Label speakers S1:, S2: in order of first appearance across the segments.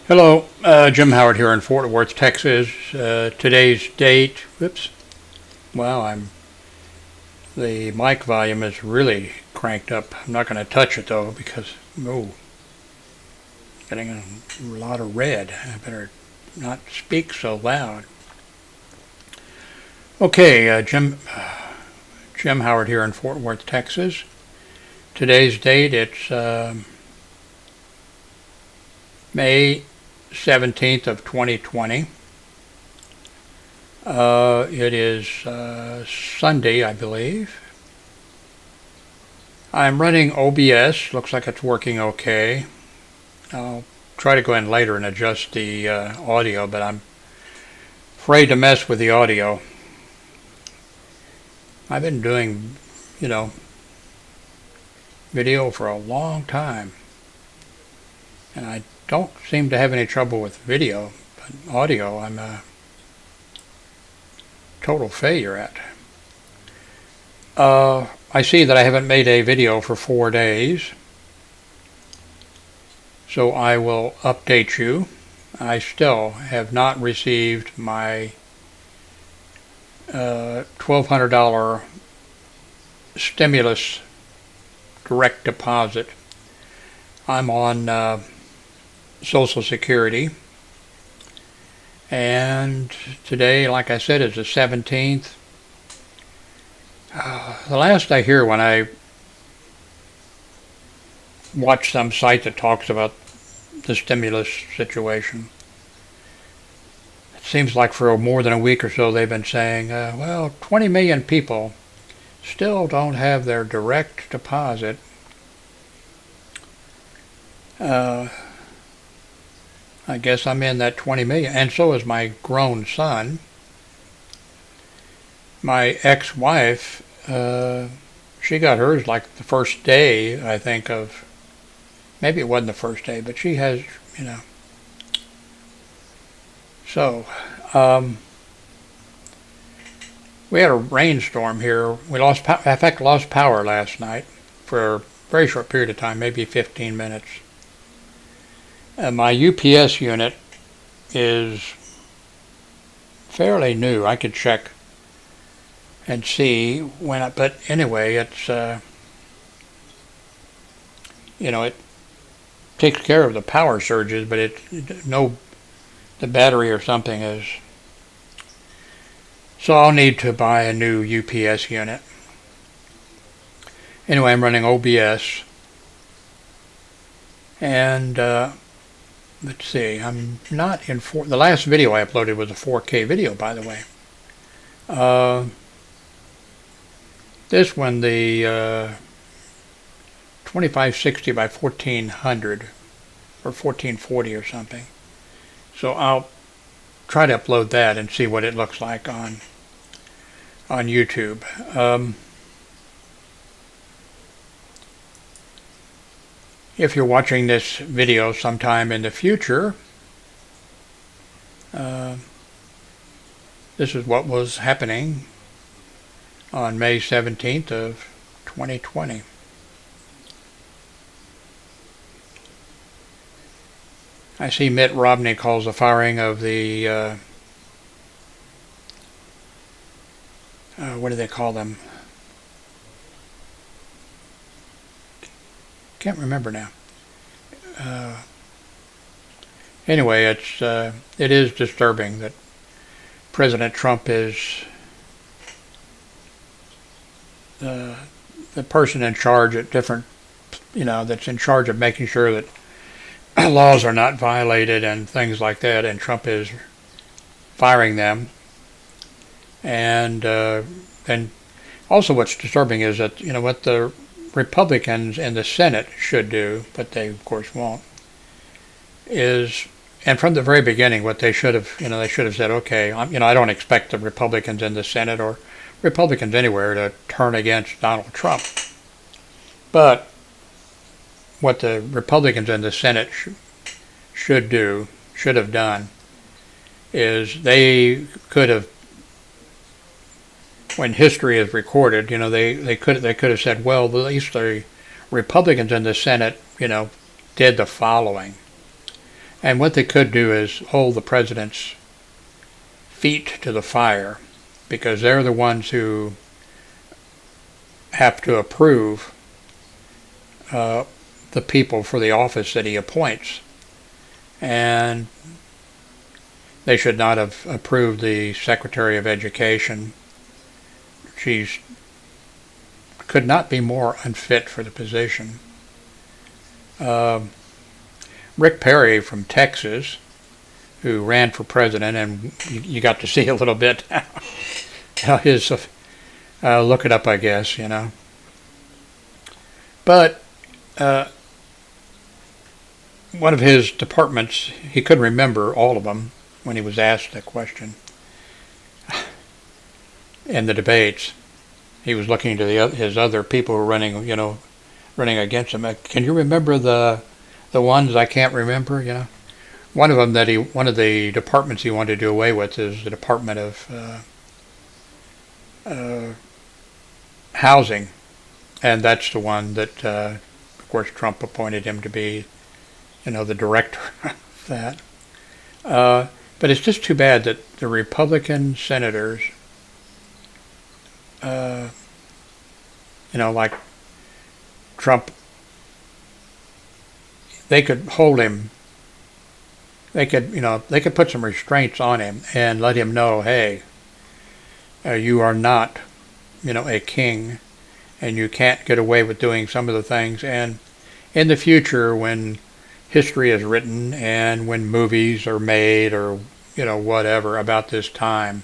S1: Hello, Jim Howard here in Fort Worth, Texas. Today's date, whoops, wow, the mic volume is really cranked up. I'm not going to touch it though because, getting a lot of red. I better not speak so loud. Okay, Jim Howard here in Fort Worth, Texas. Today's date, it's May 17th of 2020. It is Sunday, I believe. I'm running OBS. Looks like it's working okay. I'll try to go in later and adjust the audio, but I'm afraid to mess with the audio. I've been doing, video for a long time, and I don't seem to have any trouble with video, but audio I'm a total failure at. I see that I haven't made a video for 4 days, so I will update you. I still have not received my $1,200 stimulus direct deposit. I'm on Social Security, and today, like I said, is the 17th. The last I hear, when I watch some site that talks about the stimulus situation, it seems like for more than a week or so they've been saying, well, 20 million people still don't have their direct deposit. I guess I'm in that 20 million, and so is my grown son. My ex-wife, she got hers like the first day, I think, of, maybe it wasn't the first day, but she has, So, we had a rainstorm here. We lost power last night for a very short period of time, maybe 15 minutes. My UPS unit is fairly new. I could check and see when, but anyway, it's, it takes care of the power surges, but the battery or something is, so I'll need to buy a new UPS unit. Anyway, I'm running OBS, and let's see, I'm not in the last video I uploaded was a 4K video, by the way. This one, the 2560 by 1400 or 1440 or something. So I'll try to upload that and see what it looks like on YouTube. If you're watching this video sometime in the future, this is what was happening on May 17th of 2020. I see Mitt Romney calls the firing of the, what do they call them? Can't remember now. Anyway, it is disturbing that President Trump is the person in charge at different, that's in charge of making sure that laws are not violated and things like that, and Trump is firing them. And also what's disturbing is that, what the Republicans in the Senate should do, but they of course won't, is, and from the very beginning what they should have, they should have said, okay, I don't expect the Republicans in the Senate or Republicans anywhere to turn against Donald Trump. But what the Republicans in the Senate should have done, is they could have, when history is recorded, they could have said, well, at least the Republicans in the Senate, did the following. And what they could do is hold the president's feet to the fire, because they're the ones who have to approve the people for the office that he appoints. And they should not have approved the Secretary of Education. She could not be more unfit for the position. Rick Perry from Texas, who ran for president, and you got to see a little bit his, look it up, I guess, But one of his departments, he couldn't remember all of them when he was asked that question in the debates. He was looking to his other people who were running against him. Can you remember the ones I can't remember? One of them one of the departments he wanted to do away with is the Department of Housing, and that's the one that, of course, Trump appointed him to be, the director of that. But it's just too bad that the Republican senators, like Trump, they could hold him. They could put some restraints on him and let him know, hey, you are not, a king, and you can't get away with doing some of the things. And in the future, when history is written and when movies are made or, whatever about this time,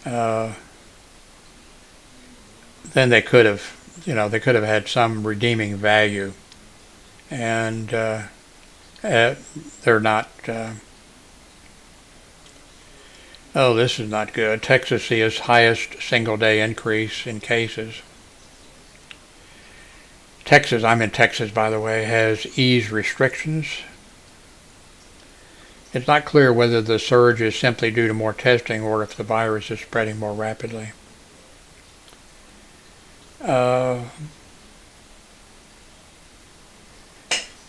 S1: then they could have, had some redeeming value. And they're not. This is not good. Texas sees highest single-day increase in cases. Texas, I'm in Texas, by the way, has eased restrictions. It's not clear whether the surge is simply due to more testing or if the virus is spreading more rapidly.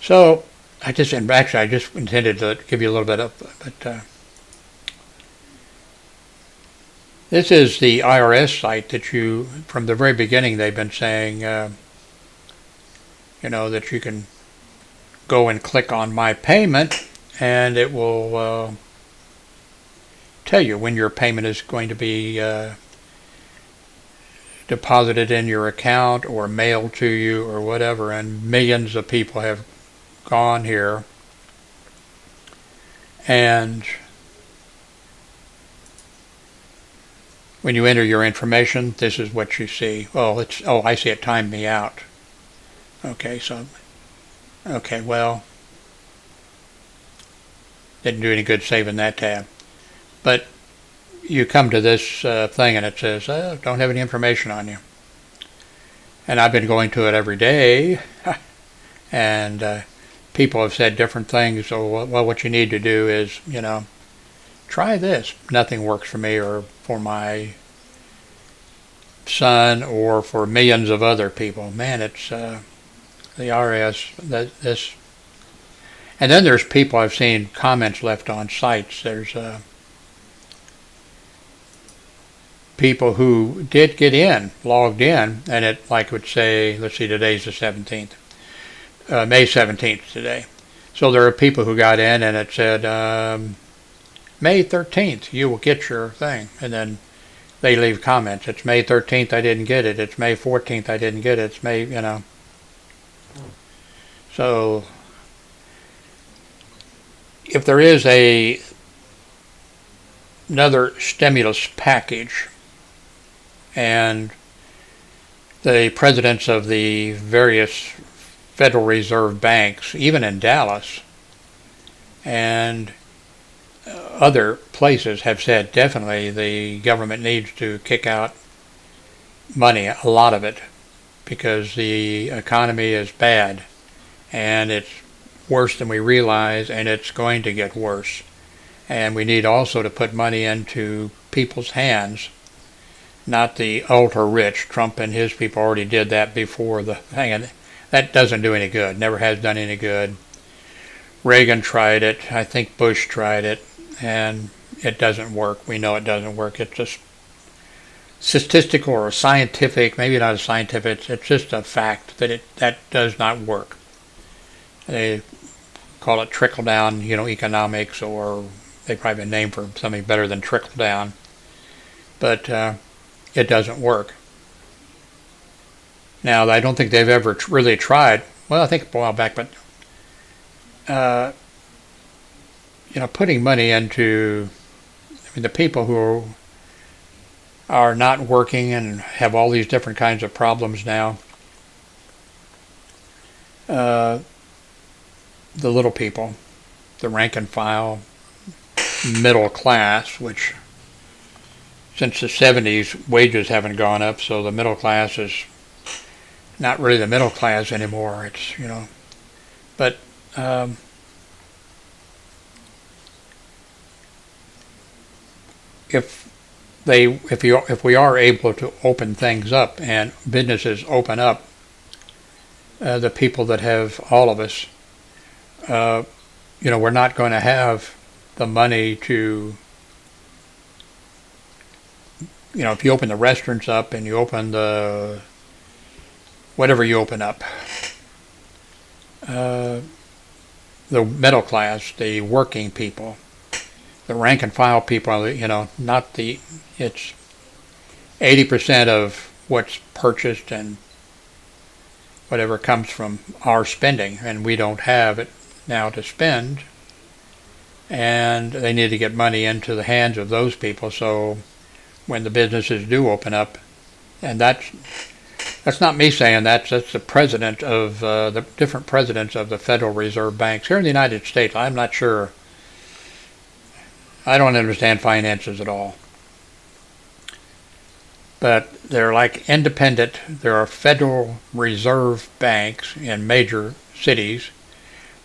S1: So, I just intended to give you a little bit of, but this is the IRS site that from the very beginning, they've been saying, that you can go and click on My Payment, and it will tell you when your payment is going to be deposited in your account or mailed to you or whatever, and millions of people have gone here, and when you enter your information, this is what you see. I see it timed me out. Well, didn't do any good saving that tab. But you come to this thing and it says, don't have any information on you. And I've been going to it every day, and people have said different things. So, what you need to do is, try this. Nothing works for me or for my son or for millions of other people. Man, it's the IRS. This, and then there's people I've seen comments left on sites. There's people who did get in, logged in, and it would say, let's see, today's the 17th. May 17th today. So there are people who got in and it said, May 13th, you will get your thing. And then they leave comments. It's May 13th, I didn't get it. It's May 14th, I didn't get it. It's May, So if there is another stimulus package, and the presidents of the various Federal Reserve banks, even in Dallas and other places, have said definitely the government needs to kick out money, a lot of it, because the economy is bad and it's worse than we realize, and it's going to get worse. And we need also to put money into people's hands, not the ultra rich. Trump and his people already did that before the thing, and that doesn't do any good, never has done any good. Reagan tried it. I think Bush tried it, and it doesn't work. We know it doesn't work. It's just statistical or scientific, maybe not a scientific. It's just a fact that that does not work. They call it trickle down, economics, or they probably have a name for something better than trickle down. But it doesn't work. Now, I don't think they've ever really tried. Well, I think a while back, but putting money into, the people who are not working and have all these different kinds of problems now. The little people, the rank and file, middle class, which since the 70s wages haven't gone up, so the middle class is not really the middle class anymore. It's, but if we are able to open things up and businesses open up, the people that have all of us, we're not going to have the money to, if you open the restaurants up and you open the whatever you open up, the middle class, the working people, the rank and file people, it's 80% of what's purchased and whatever comes from our spending, and we don't have it now to spend, and they need to get money into the hands of those people, so when the businesses do open up, and that's not me saying that, that's the president of the different presidents of the Federal Reserve banks here in the United States. I'm not sure. I don't understand finances at all. But they're like independent. There are Federal Reserve banks in major cities.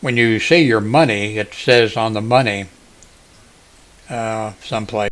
S1: When you see your money, it says on the money someplace